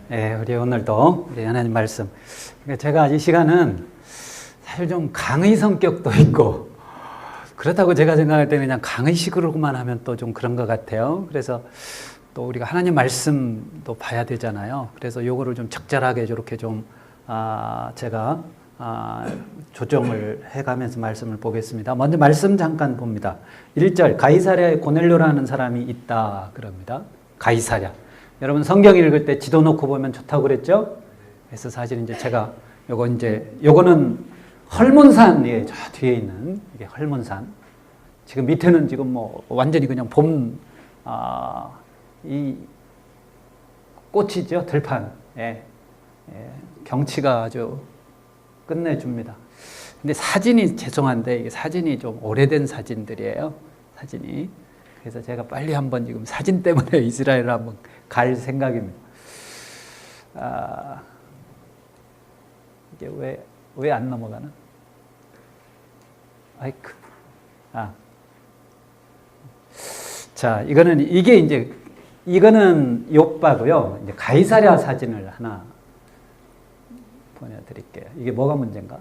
예, 우리 오늘도 우리 하나님 말씀. 그러니까 제가 이 시간은 사실 좀 강의 성격도 있고, 그렇다고 제가 생각할 때는 그냥 강의식으로만 하면 또 좀 그런 것 같아요. 그래서 또 우리가 하나님 말씀도 봐야 되잖아요. 그래서 요거를 좀 적절하게 저렇게 좀, 제가, 조정을 해가면서 말씀을 보겠습니다. 먼저 말씀 잠깐 봅니다. 1절, 가이사랴에 고넬료라는 사람이 있다. 그럽니다. 가이사랴. 여러분 성경 읽을 때 지도 놓고 보면 좋다고 그랬죠? 그래서 사실 이제 제가 요거는 헐몬산, 저 뒤에 있는 이게 헐몬산. 지금 밑에는 지금 뭐 완전히 그냥 이 꽃이죠, 들판. 경치가 아주 끝내줍니다. 근데 사진이 죄송한데 이게 사진이 좀 오래된 사진들이에요. 사진이. 그래서 제가 빨리 한번 지금 사진 때문에 이스라엘을 한번 갈 생각입니다. 이게 왜 안 넘어가나? 아이쿠. 자, 이거는 욥바고요. 이제 가이사랴 사진을 하나 보내드릴게요. 이게 뭐가 문제인가?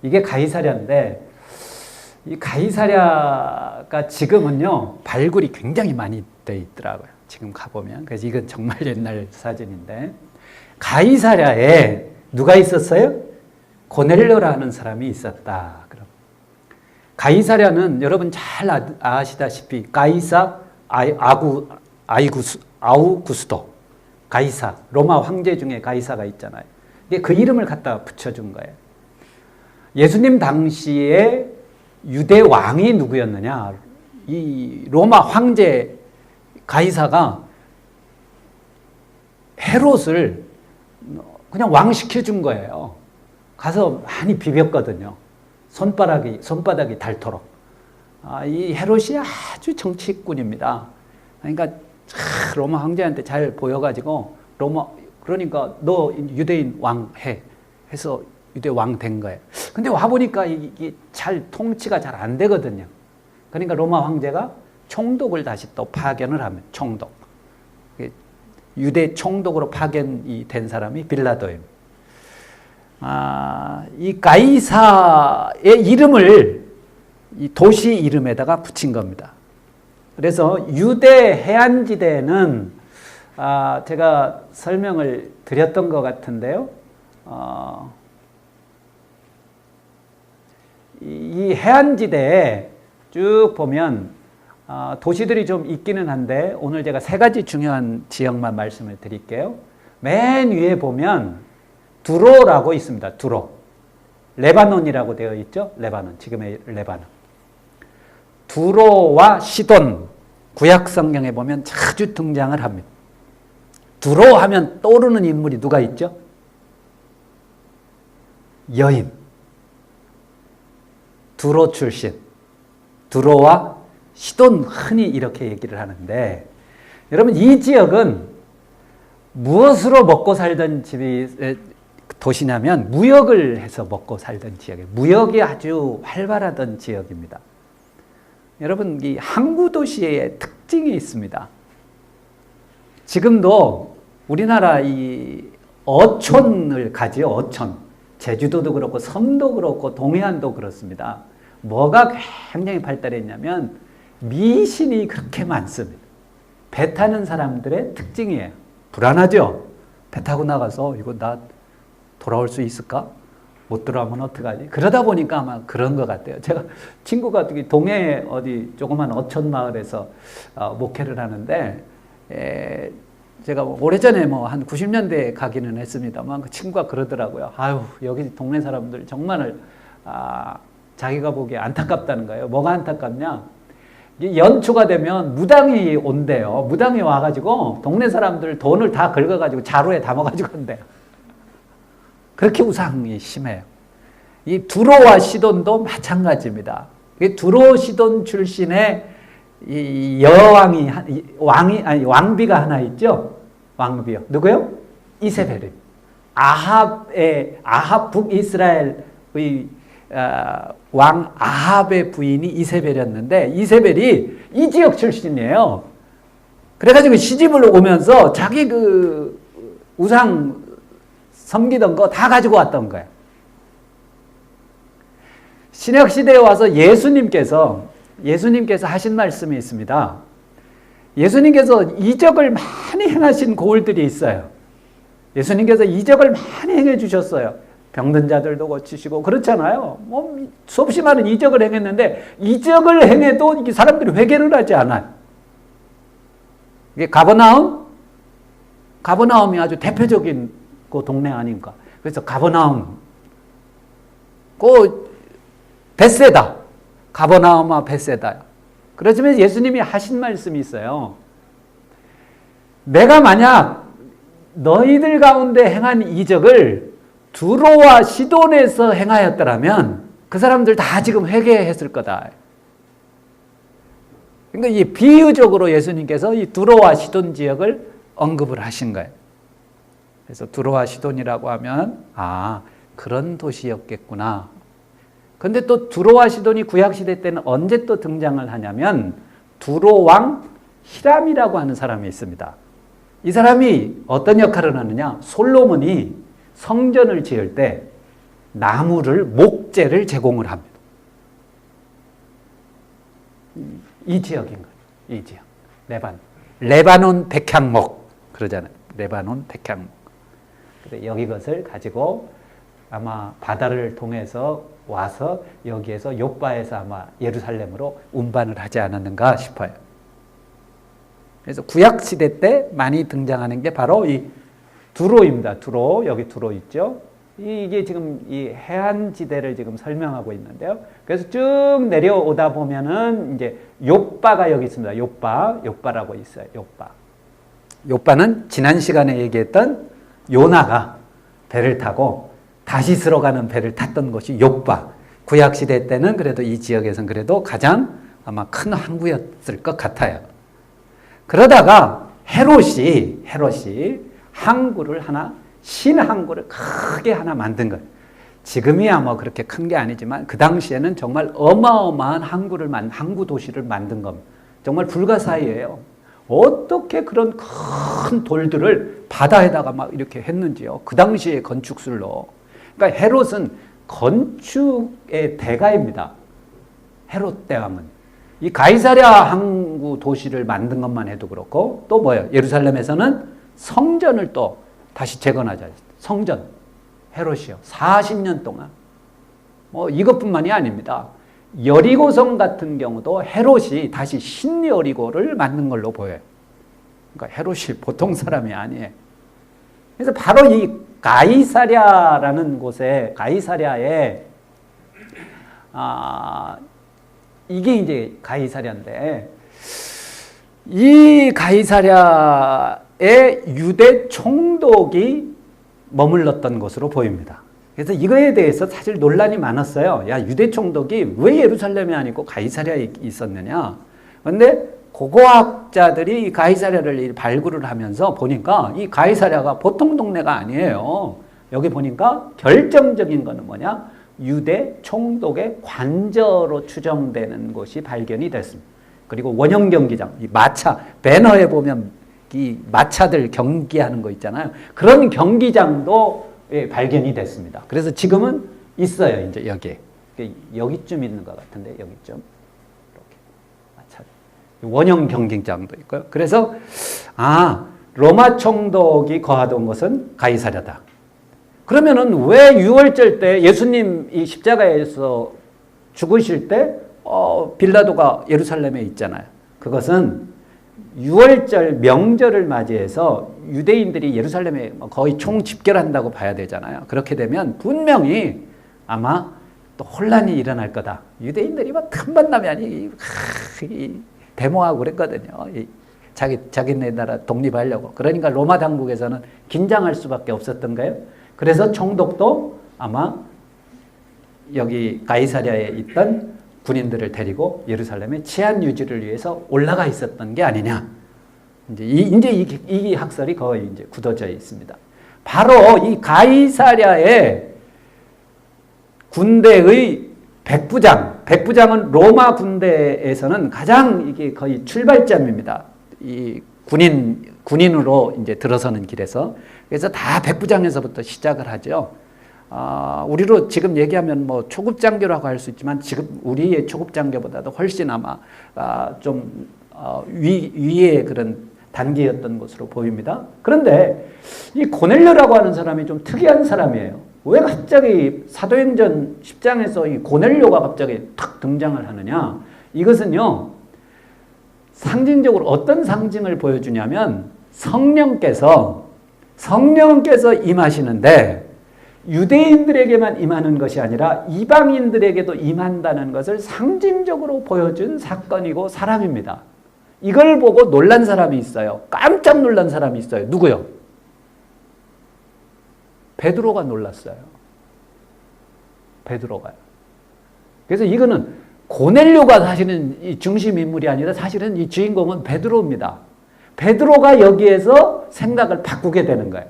이게 가이사랴인데, 이 가이사랴가 지금은요, 발굴이 굉장히 많이 돼 있더라고요. 지금 가보면. 그래서 이건 정말 옛날 사진인데, 가이사랴에 누가 있었어요? 고넬료라는 사람이 있었다. 그럼 가이사랴는 여러분 잘 아시다시피 가이사 아우구스도, 가이사, 로마 황제 중에 가이사가 있잖아요. 그 이름을 갖다 붙여준 거예요. 예수님 당시에 유대 왕이 누구였느냐? 이 로마 황제 가이사가 헤롯을 그냥 왕 시켜준 거예요. 가서 많이 비볐거든요. 손바닥이 닳도록. 이 헤롯이 아주 정치꾼입니다. 그러니까 로마 황제한테 잘 보여가지고 그러니까 너 유대인 왕 해. 해서 유대 왕 된 거예요. 근데 와보니까 이게 통치가 잘 안 되거든요. 그러니까 로마 황제가 총독을 다시 또 파견을 하면, 총독. 유대 총독으로 파견이 된 사람이 빌라도입니다. 이 가이사의 이름을 이 도시 이름에다가 붙인 겁니다. 그래서 유대 해안지대는 제가 설명을 드렸던 것 같은데요. 이 해안지대에 쭉 보면 도시들이 좀 있기는 한데, 오늘 제가 세 가지 중요한 지역만 말씀을 드릴게요. 맨 위에 보면 두로라고 있습니다. 두로. 레바논이라고 되어 있죠? 레바논. 지금의 레바논. 두로와 시돈. 구약 성경에 보면 자주 등장을 합니다. 두로 하면 떠오르는 인물이 누가 있죠? 여인. 두로 출신. 두로와 시돈, 흔히 이렇게 얘기를 하는데, 여러분 이 지역은 무엇으로 먹고 살던 도시냐면 무역을 해서 먹고 살던 지역이에요. 무역이 아주 활발하던 지역입니다. 여러분 이 항구 도시의 특징이 있습니다. 지금도 우리나라 이 어촌을 가지요. 어촌. 제주도도 그렇고 섬도 그렇고 동해안도 그렇습니다. 뭐가 굉장히 발달했냐면 미신이 그렇게 많습니다. 배 타는 사람들의 특징이에요. 불안하죠? 배 타고 나가서 이거 나 돌아올 수 있을까? 못 돌아오면 어떡하지? 그러다 보니까 아마 그런 것 같아요. 제가 친구가 동해 어디 조그만 어촌 마을에서 목회를 하는데, 제가 오래전에 한 90년대에 가기는 했습니다만 그 친구가 그러더라고요. 여기 동네 사람들 정말 자기가 보기에 안타깝다는 거예요. 뭐가 안타깝냐? 연초가 되면 무당이 온대요. 무당이 와가지고 동네 사람들 돈을 다 긁어가지고 자루에 담아가지고 간대요. 그렇게 우상이 심해요. 이 두로와 시돈도 마찬가지입니다. 두로 시돈 출신의 이 왕비가 하나 있죠. 왕비요. 누구요? 이세벨이. 아합 북이스라엘의 왕 아합의 부인이 이세벨이었는데, 이세벨이 이 지역 출신이에요. 그래가지고 시집을 오면서 자기 우상 섬기던 거 다 가지고 왔던 거예요. 신약 시대에 와서 예수님께서 하신 말씀이 있습니다. 예수님께서 이적을 많이 행하신 고을들이 있어요. 예수님께서 이적을 많이 행해 주셨어요. 병든 자들도 고치시고 그렇잖아요. 수없이 많은 이적을 행했는데 이적을 행해도 사람들이 회개를 하지 않아요. 이게 가버나움이 아주 대표적인 그 동네 아닌가. 그래서 가버나움, 벳세다, 가버나움과 벳세다. 그렇지만 예수님이 하신 말씀이 있어요. 내가 만약 너희들 가운데 행한 이적을 두로와 시돈에서 행하였더라면 그 사람들 다 지금 회개했을 거다. 그러니까 이 비유적으로 예수님께서 이 두로와 시돈 지역을 언급을 하신 거예요. 그래서 두로와 시돈이라고 하면 그런 도시였겠구나. 그런데 또 두로와 시돈이 구약시대 때는 언제 또 등장을 하냐면 두로 왕 히람이라고 하는 사람이 있습니다. 이 사람이 어떤 역할을 하느냐. 솔로몬이 성전을 지을 때 목재를 제공을 합니다. 이 지역인 거예요. 이 지역. 레바논 백향목 그러잖아요. 레바논 백향목. 여기 것을 가지고 아마 바다를 통해서 와서 여기에서 욥바에서 아마 예루살렘으로 운반을 하지 않았는가 싶어요. 그래서 구약 시대 때 많이 등장하는 게 바로 이 두로입니다. 여기 두로 있죠. 이게 지금 이 해안지대를 지금 설명하고 있는데요. 그래서 쭉 내려오다 보면은 이제 욥바가 여기 있습니다. 욥바라고 있어요. 욥바는 지난 시간에 얘기했던 요나가 배를 타고 다시스로 가는 배를 탔던 곳이 욥바. 구약 시대 때는 그래도 이 지역에서는 그래도 가장 아마 큰 항구였을 것 같아요. 그러다가 헤롯이 항구를 신항구를 크게 하나 만든 거예요. 지금이야 뭐 그렇게 큰 게 아니지만 그 당시에는 정말 어마어마한 항구 도시를 만든 겁니다. 정말 불가사의예요. 어떻게 그런 큰 돌들을 바다에다가 막 이렇게 했는지요. 그 당시의 건축술로. 그러니까 헤롯은 건축의 대가입니다. 헤롯 대왕은. 이 가이사랴 항구 도시를 만든 것만 해도 그렇고 또 뭐예요? 예루살렘에서는 성전을 또 다시 재건하자. 성전. 헤롯이요. 40년 동안. 이것뿐만이 아닙니다. 여리고성 같은 경우도 헤롯이 다시 신여리고를 만든 걸로 보여요. 그러니까 헤롯이 보통 사람이 아니에요. 그래서 바로 이 가이사랴라는 곳에, 가이사랴에, 이게 이제 가이사랴인데, 이 가이사랴에 유대 총독이 머물렀던 것으로 보입니다. 그래서 이거에 대해서 사실 논란이 많았어요. 야, 유대 총독이 왜 예루살렘이 아니고 가이사랴에 있었느냐. 그런데 고고학자들이 이 가이사랴를 발굴을 하면서 보니까 이 가이사랴가 보통 동네가 아니에요. 여기 보니까 결정적인 거는 뭐냐? 유대 총독의 관저로 추정되는 곳이 발견이 됐습니다. 그리고 원형 경기장, 이 마차, 배너에 보면 이 마차들 경기하는 거 있잖아요. 그런 경기장도 발견이 됐습니다. 그래서 지금은 있어요. 이제 여기쯤 있는 것 같은데 여기쯤 이렇게 마차 원형 경기장도 있고요. 그래서 로마 총독이 거하던 곳은 가이사랴다. 그러면은 왜 6월절 때 예수님 이 십자가에서 죽으실 때 빌라도가 예루살렘에 있잖아요. 그것은 6월절 명절을 맞이해서 유대인들이 예루살렘에 거의 총집결한다고 봐야 되잖아요. 그렇게 되면 분명히 아마 또 혼란이 일어날 거다. 유대인들이 막 틈만 나면 데모하고 그랬거든요. 자기네 나라 독립하려고. 그러니까 로마 당국에서는 긴장할 수밖에 없었던 거예요. 그래서 총독도 아마 여기 가이사랴에 있던 군인들을 데리고 예루살렘의 치안 유지를 위해서 올라가 있었던 게 아니냐. 이제 이 학설이 거의 이제 굳어져 있습니다. 바로 이 가이사랴의 군대의 백부장은 로마 군대에서는 가장 이게 거의 출발점입니다. 이 군인으로 이제 들어서는 길에서 그래서 다 백부장에서부터 시작을 하죠. 우리로 지금 얘기하면 뭐 초급장교라고 할 수 있지만 지금 우리의 초급장교보다도 훨씬 아마 좀 위의 그런 단계였던 것으로 보입니다. 그런데 이 고넬료라고 하는 사람이 좀 특이한 사람이에요. 왜 갑자기 사도행전 10장에서 이 고넬료가 갑자기 탁 등장을 하느냐? 이것은요, 상징적으로 어떤 상징을 보여주냐면 성령께서 임하시는데 유대인들에게만 임하는 것이 아니라 이방인들에게도 임한다는 것을 상징적으로 보여준 사건이고 사람입니다. 이걸 보고 놀란 사람이 있어요. 깜짝 놀란 사람이 있어요. 누구요? 베드로가 놀랐어요. 베드로가요. 그래서 이거는 고넬료가 사실은 이 중심 인물이 아니라 사실은 이 주인공은 베드로입니다. 베드로가 여기에서 생각을 바꾸게 되는 거예요.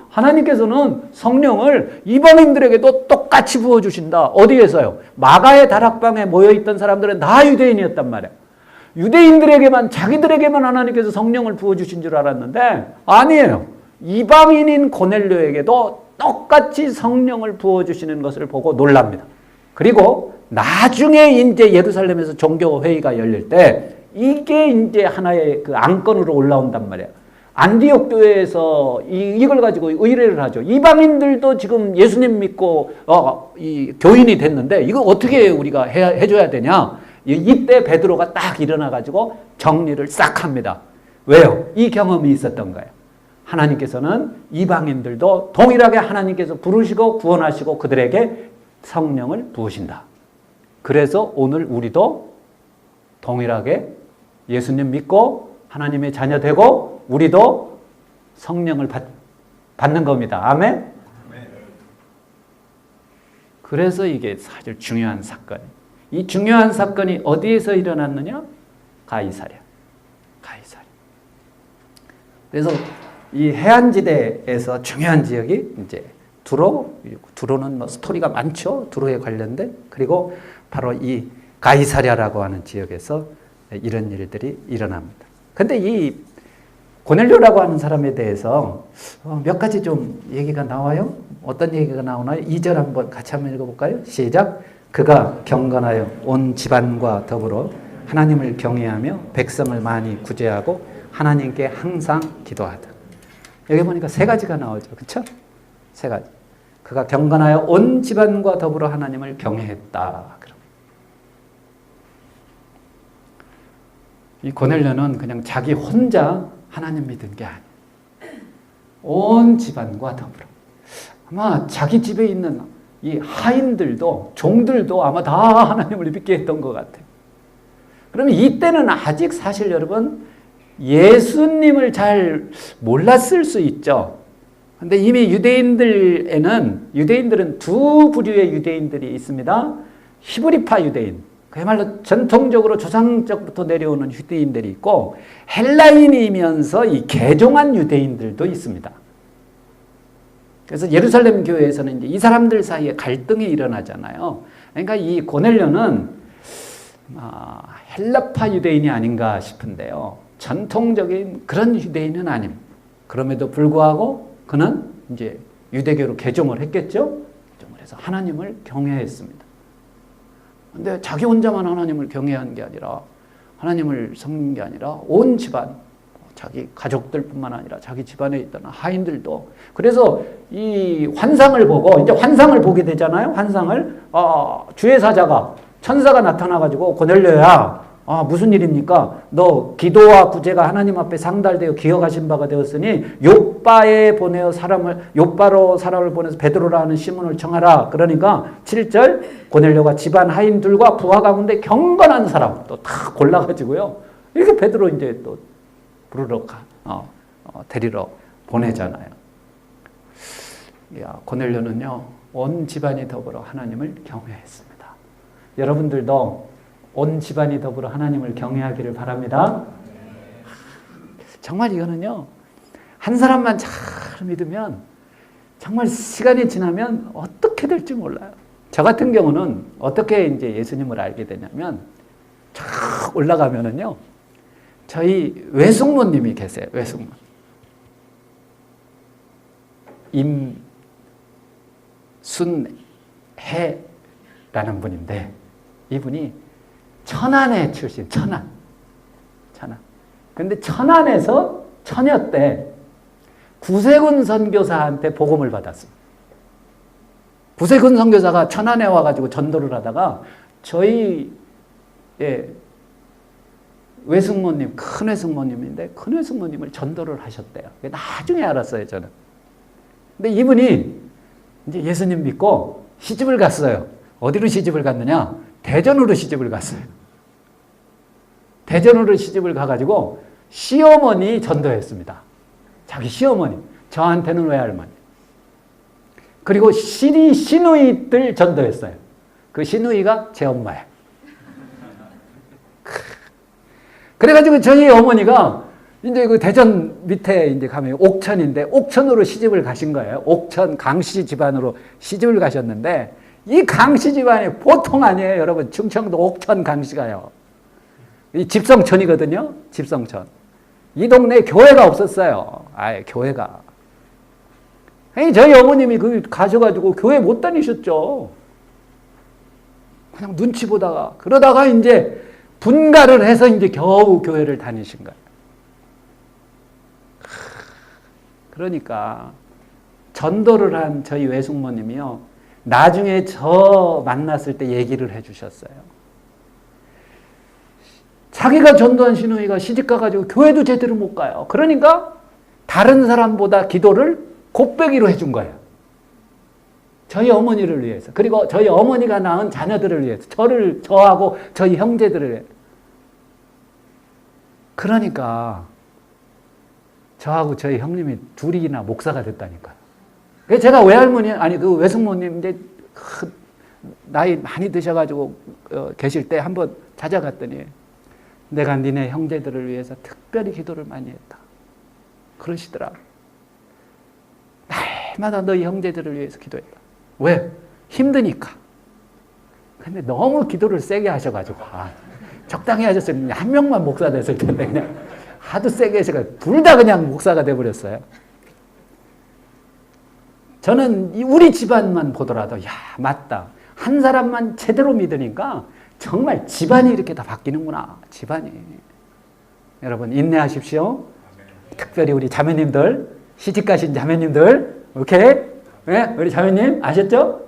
하나님께서는 성령을 이방인들에게도 똑같이 부어주신다. 어디에서요? 마가의 다락방에 모여있던 사람들은 다 유대인이었단 말이에요. 유대인들에게만, 자기들에게만 하나님께서 성령을 부어주신 줄 알았는데 아니에요. 이방인인 고넬료에게도 똑같이 성령을 부어주시는 것을 보고 놀랍니다. 그리고 나중에 이제 예루살렘에서 종교회의가 열릴 때 이게 이제 하나의 그 안건으로 올라온단 말이에요. 안디옥 교회에서 이걸 가지고 의뢰를 하죠. 이방인들도 지금 예수님 믿고 이 교인이 됐는데 이거 어떻게 우리가 해줘야 되냐? 이때 베드로가 딱 일어나 가지고 정리를 싹 합니다. 왜요? 이 경험이 있었던 거예요. 하나님께서는 이방인들도 동일하게 하나님께서 부르시고 구원하시고 그들에게 성령을 부으신다. 그래서 오늘 우리도 동일하게 예수님 믿고 하나님의 자녀 되고 우리도 성령을 받는 겁니다. 아멘? 그래서 이게 사실 중요한 사건이에요. 이 중요한 사건이 어디에서 일어났느냐? 가이사랴. 그래서 이 해안지대에서 중요한 지역이 이제 두로는 뭐 스토리가 많죠. 두로에 관련된. 그리고 바로 이 가이사랴라고 하는 지역에서 이런 일들이 일어납니다. 근데 이 고넬료라고 하는 사람에 대해서 몇 가지 좀 얘기가 나와요. 어떤 얘기가 나오나요? 2절 한번 같이 한번 읽어볼까요? 시작. 그가 경건하여 온 집안과 더불어 하나님을 경외하며 백성을 많이 구제하고 하나님께 항상 기도하다. 여기 보니까 세 가지가 나오죠. 그렇죠? 세 가지. 그가 경건하여 온 집안과 더불어 하나님을 경외했다. 이 고넬료는 그냥 자기 혼자 하나님 믿은 게 아니에요. 온 집안과 더불어. 아마 자기 집에 있는 이 하인들도 종들도 아마 다 하나님을 믿게 했던 것 같아요. 그러면 이때는 아직 사실 여러분 예수님을 잘 몰랐을 수 있죠. 근데 이미 유대인들은 두 부류의 유대인들이 있습니다. 히브리파 유대인, 그야말로 전통적으로 조상적부터 내려오는 유대인들이 있고 헬라인이면서 이 개종한 유대인들도 있습니다. 그래서 예루살렘 교회에서는 이제 이 사람들 사이에 갈등이 일어나잖아요. 그러니까 이 고넬료는 헬라파 유대인이 아닌가 싶은데요. 전통적인 그런 유대인은 아닙니다. 그럼에도 불구하고 그는 이제 유대교로 개종을 했겠죠. 그래서 하나님을 경외했습니다. 근데 자기 혼자만 하나님을 경외한 게 아니라 하나님을 섬긴 게 아니라 온 집안, 자기 가족들뿐만 아니라 자기 집안에 있던 하인들도. 그래서 이 환상을 보고 이제 환상을 보게 되잖아요. 환상을 주의 사자가 천사가 나타나가지고 고넬료야, 무슨 일입니까? 너 기도와 구제가 하나님 앞에 상달되어 기억하신 바가 되었으니 요바로 사람을 보내서 베드로라는 시몬을 청하라. 그러니까 7절 고넬료가 집안 하인들과 부하 가운데 경건한 사람 또 다 골라가지고요. 이렇게 베드로 이제 또 부르러 데리러 보내잖아요. 고넬료는요 온 집안이 더불어 하나님을 경외했습니다. 여러분들도 온 집안이 더불어 하나님을 경외하기를 바랍니다. 정말 이거는요, 한 사람만 잘 믿으면 정말 시간이 지나면 어떻게 될지 몰라요. 저 같은 경우는 어떻게 이제 예수님을 알게 되냐면, 쫙 올라가면은요, 저희 외숙모님이 계세요. 외숙모. 임순혜라는 분인데 이분이 천안에 출신, 천안. 근데 천안에서 처녀 때 구세군 선교사한테 복음을 받았습니다. 구세군 선교사가 천안에 와가지고 전도를 하다가 저희 외숙모님, 큰 외숙모님인데 큰 외숙모님을 전도를 하셨대요. 나중에 알았어요, 저는. 근데 이분이 이제 예수님 믿고 시집을 갔어요. 어디로 시집을 갔느냐? 대전으로 시집을 갔어요. 대전으로 시집을 가가지고 시어머니 전도했습니다. 자기 시어머니. 저한테는 외할머니. 그리고 시누이들 전도했어요. 그 시누이가 제 엄마예요. 그래가지고 저희 어머니가 이제 그 대전 밑에 이제 가면 옥천인데 옥천으로 시집을 가신 거예요. 옥천 강씨 집안으로 시집을 가셨는데 이 강씨 집안이 보통 아니에요, 여러분. 충청도 옥천 강씨가요. 이 집성촌이거든요. 집성촌. 이 동네에 교회가 없었어요. 아예 교회가. 저희 어머님이 가셔가지고 교회 못 다니셨죠. 그냥 눈치 보다가 그러다가 이제 분가를 해서 이제 겨우 교회를 다니신 거예요. 그러니까 전도를 한 저희 외숙모님이요. 나중에 저 만났을 때 얘기를 해주셨어요. 자기가 전도한 시누이가 시집가가지고 교회도 제대로 못 가요. 그러니까 다른 사람보다 기도를 곱빼기로 해준 거예요. 저희 어머니를 위해서. 그리고 저희 어머니가 낳은 자녀들을 위해서. 저하고 저희 형제들을 위해서. 그러니까 저하고 저희 형님이 둘이나 목사가 됐다니까요. 그래서 제가 외할머니, 아니 그 외숙모님 이제 나이 많이 드셔가지고 계실 때 한번 찾아갔더니 내가 니네 형제들을 위해서 특별히 기도를 많이 했다. 그러시더라고요. 날마다 너희 형제들을 위해서 기도했다. 왜? 힘드니까. 근데 너무 기도를 세게 하셔가지고 적당히 하셨으면 한 명만 목사 됐을 텐데 그냥 하도 세게 하셔가지고 둘 다 그냥 목사가 돼버렸어요. 저는 우리 집안만 보더라도 야 맞다. 한 사람만 제대로 믿으니까 정말 집안이 이렇게 다 바뀌는구나. 집안이. 여러분 인내하십시오. 특별히 우리 자매님들, 시집가신 자매님들, 오케이? 네? 우리 자매님 아셨죠?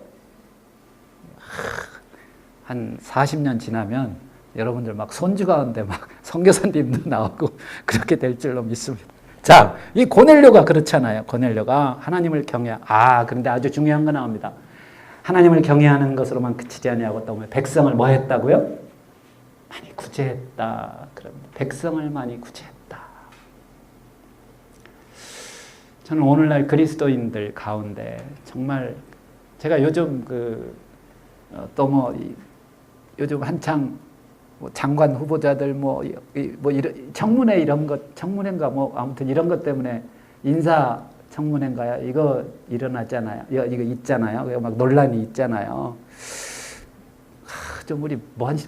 한 40년 지나면 여러분들 막 손주 가운데 막 선교사님도 나오고 그렇게 될 줄로 믿습니다. 자, 이 고넬료가 그렇잖아요. 고넬료가 하나님을 그런데 아주 중요한 거 나옵니다. 하나님을 경외하는 것으로만 그치지 아니하고 또 백성을 뭐 했다고요? 많이 구제했다. 그럽니다. 백성을 많이 구제했다. 저는 오늘날 그리스도인들 가운데 정말 제가 요즘 요즘 한창 장관 후보자들 이런 청문회 이런 것 청문회인가 아무튼 이런 것 때문에 인사 청문회인가요? 이거 일어났잖아요. 이거 있잖아요. 막 논란이 있잖아요. 좀 우리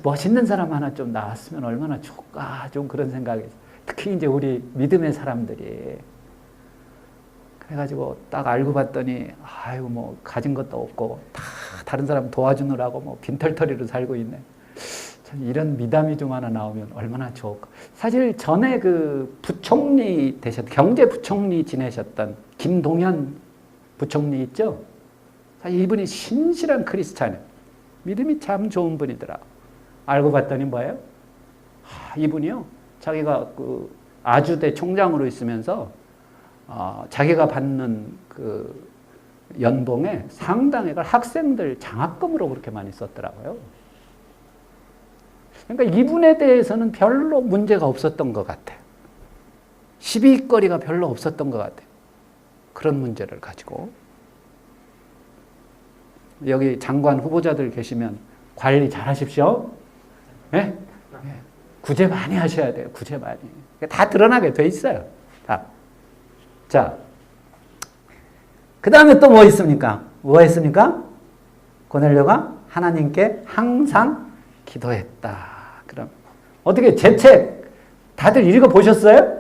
멋있는 사람 하나 좀 나왔으면 얼마나 좋을까. 좀 그런 생각이. 특히 이제 우리 믿음의 사람들이. 그래가지고 딱 알고 봤더니 가진 것도 없고 다 다른 사람 도와주느라고 빈털터리로 살고 있네. 참 이런 미담이 좀 하나 나오면 얼마나 좋을까. 사실 전에 부총리 경제부총리 지내셨던 김동연 부총리 있죠? 사실 이분이 신실한 크리스찬이에요. 믿음이 참 좋은 분이더라. 알고 봤더니 뭐예요? 이분이요. 자기가 아주대 총장으로 있으면서 자기가 받는 연봉에 상당히가 학생들 장학금으로 그렇게 많이 썼더라고요. 그러니까 이분에 대해서는 별로 문제가 없었던 것 같아요. 시비거리가 별로 없었던 것 같아요. 그런 문제를 가지고. 여기 장관 후보자들 계시면 관리 잘 하십시오. 네? 구제 많이 하셔야 돼요. 구제 많이. 다 드러나게 돼 있어요. 다. 자, 그 다음에 또 뭐 있습니까? 뭐 했습니까? 고넬료가 하나님께 항상 기도했다. 그럼 어떻게 제 책 다들 읽어보셨어요?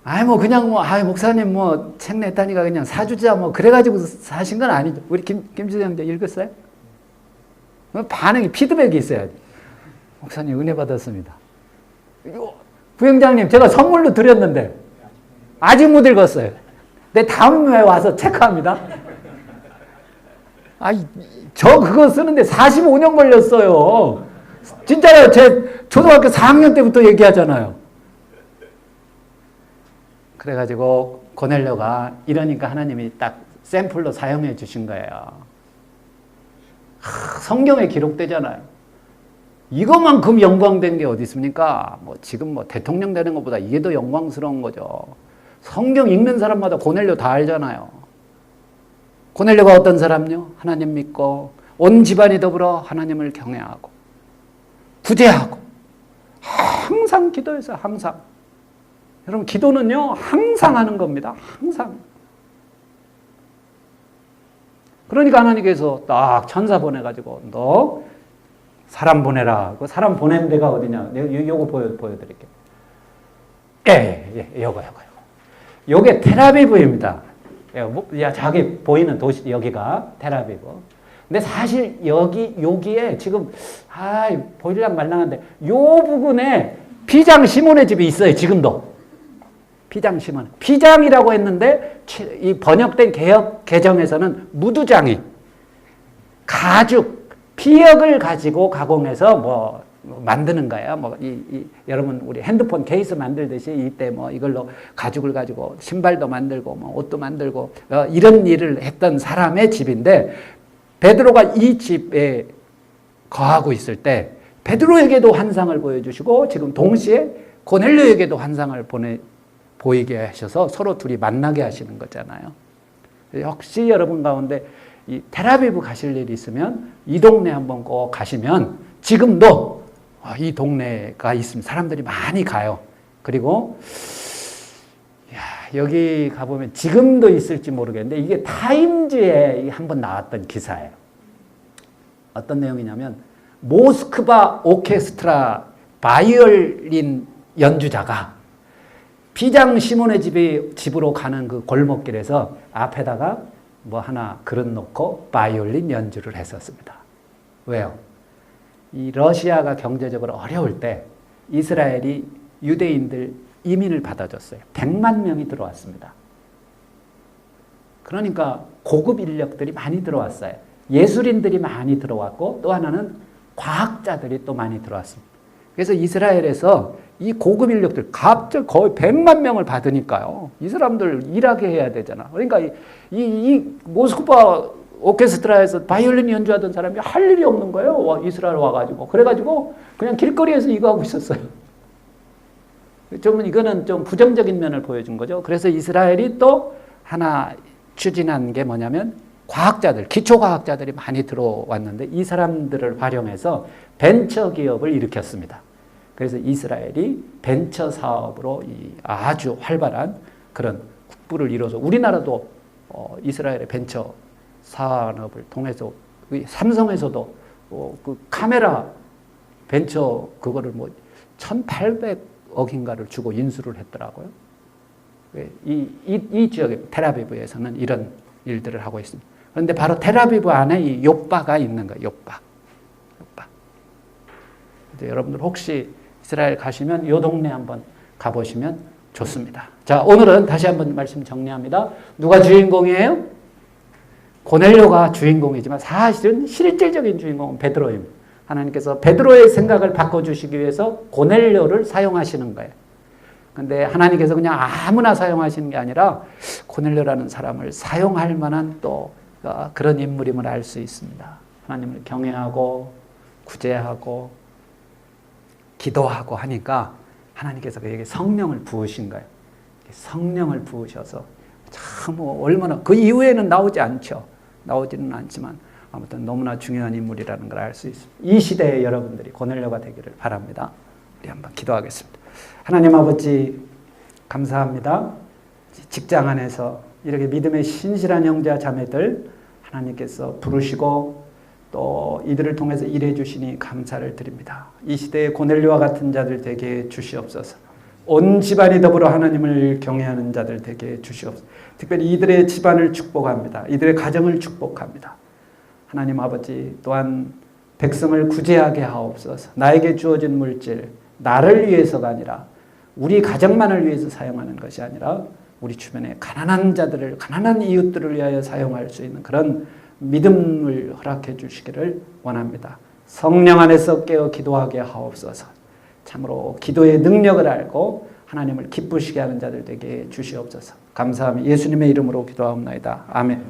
아이, 뭐, 그냥 뭐, 아이, 목사님 뭐, 책 냈다니까 그냥 사주자, 뭐, 그래가지고 사신 건 아니죠. 우리 김수정 형제 읽었어요? 반응이, 피드백이 있어야지. 목사님 은혜 받았습니다. 부행장님, 제가 선물로 드렸는데, 아직 못 읽었어요. 내 다음에 와서 체크합니다. 아이, 저 그거 쓰는데 45년 걸렸어요. 진짜요. 제 초등학교 4학년 때부터 얘기하잖아요. 그래가지고 고넬료가 이러니까 하나님이 딱 샘플로 사용해 주신 거예요. 성경에 기록되잖아요. 이것만큼 영광된 게 어디 있습니까? 뭐 지금 뭐 대통령 되는 것보다 이게 더 영광스러운 거죠. 성경 읽는 사람마다 고넬료 다 알잖아요. 고넬료가 어떤 사람요? 하나님 믿고 온 집안이 더불어 하나님을 경외하고 구제하고 항상 기도해서 항상. 여러분 기도는요 항상 하는 겁니다. 항상. 그러니까 하나님께서 딱 천사 보내가지고 너 사람 보내라. 그 사람 보낸 데가 어디냐? 요거 보여드릴게요. 요거. 요게 텔아비브입니다. 야, 자기 보이는 도시, 여기가 텔아비브. 근데 사실 여기에 지금, 보일랑 말랑한데, 요 부근에 피장 시몬의 집이 있어요, 지금도. 피장 시몬. 피장이라고 했는데, 이 번역된 개역 개정에서는 무두장이, 가죽, 피역을 가지고 가공해서 뭐, 만드는 거예요. 뭐, 여러분, 우리 핸드폰 케이스 만들듯이 이때 뭐 이걸로 가죽을 가지고 신발도 만들고 뭐 옷도 만들고 이런 일을 했던 사람의 집인데 베드로가 이 집에 거하고 있을 때 베드로에게도 환상을 보여주시고 지금 동시에 고넬료에게도 환상을 보이게 하셔서 서로 둘이 만나게 하시는 거잖아요. 역시 여러분 가운데 이 텔아비브 가실 일이 있으면 이 동네 한번 꼭 가시면 지금도 이 동네가 있으면 사람들이 많이 가요. 그리고 여기 가보면 지금도 있을지 모르겠는데 이게 타임즈에 한번 나왔던 기사예요. 어떤 내용이냐면 모스크바 오케스트라 바이올린 연주자가 피장 시몬의 집으로 가는 그 골목길에서 앞에다가 뭐 하나 그릇 놓고 바이올린 연주를 했었습니다. 왜요? 이 러시아가 경제적으로 어려울 때 이스라엘이 유대인들 이민을 받아줬어요. 100만 명이 들어왔습니다. 그러니까 고급 인력들이 많이 들어왔어요. 예술인들이 많이 들어왔고 또 하나는 과학자들이 또 많이 들어왔습니다. 그래서 이스라엘에서 이 고급 인력들 갑자기 거의 100만 명을 받으니까요. 이 사람들 일하게 해야 되잖아. 그러니까 이 모스크바 오케스트라에서 바이올린 연주하던 사람이 할 일이 없는 거예요. 이스라엘 와가지고. 그래가지고 그냥 길거리에서 이거 하고 있었어요. 좀 이거는 좀 부정적인 면을 보여준 거죠. 그래서 이스라엘이 또 하나 추진한 게 뭐냐면 과학자들, 기초과학자들이 많이 들어왔는데 이 사람들을 활용해서 벤처 기업을 일으켰습니다. 그래서 이스라엘이 벤처 사업으로 아주 활발한 그런 국부를 이뤄서 우리나라도 이스라엘의 벤처 산업을 통해서 삼성에서도 그 카메라 벤처 그거를 뭐 1,800억인가를 주고 인수를 했더라고요. 이 지역에 텔아비브에서는 이런 일들을 하고 있습니다. 그런데 바로 텔아비브 안에 이 요바가 있는 거예요. 요바. 여러분들 혹시 이스라엘 가시면 이 동네 한번 가보시면 좋습니다. 자, 오늘은 다시 한번 말씀 정리합니다. 누가 주인공이에요? 고넬료가 주인공이지만 사실은 실질적인 주인공은 베드로입니다. 하나님께서 베드로의 생각을 바꿔주시기 위해서 고넬료를 사용하시는 거예요. 그런데 하나님께서 그냥 아무나 사용하시는 게 아니라 고넬료라는 사람을 사용할 만한 또 그런 인물임을 알 수 있습니다. 하나님을 경외하고 구제하고 기도하고 하니까 하나님께서 그에게 성령을 부으신 거예요. 성령을 부으셔서 참 얼마나 그 이후에는 나오지는 않지만 아무튼 너무나 중요한 인물이라는 걸 알 수 있습니다. 이 시대에 여러분들이 고넬료가 되기를 바랍니다. 우리 한번 기도하겠습니다. 하나님 아버지 감사합니다. 직장 안에서 이렇게 믿음의 신실한 형제와 자매들 하나님께서 부르시고 또 이들을 통해서 일해 주시니 감사를 드립니다. 이 시대에 고넬료와 같은 자들 되게 주시옵소서. 온 집안이 더불어 하나님을 경외하는 자들 되게 주시옵소서. 특별히 이들의 집안을 축복합니다. 이들의 가정을 축복합니다. 하나님 아버지 또한 백성을 구제하게 하옵소서. 나에게 주어진 물질, 나를 위해서가 아니라 우리 가정만을 위해서 사용하는 것이 아니라 우리 주변에 가난한 자들을, 가난한 이웃들을 위하여 사용할 수 있는 그런 믿음을 허락해 주시기를 원합니다. 성령 안에서 깨어 기도하게 하옵소서. 참으로 기도의 능력을 알고 하나님을 기쁘시게 하는 자들 되게 주시옵소서. 감사하며 예수님의 이름으로 기도하옵나이다. 아멘.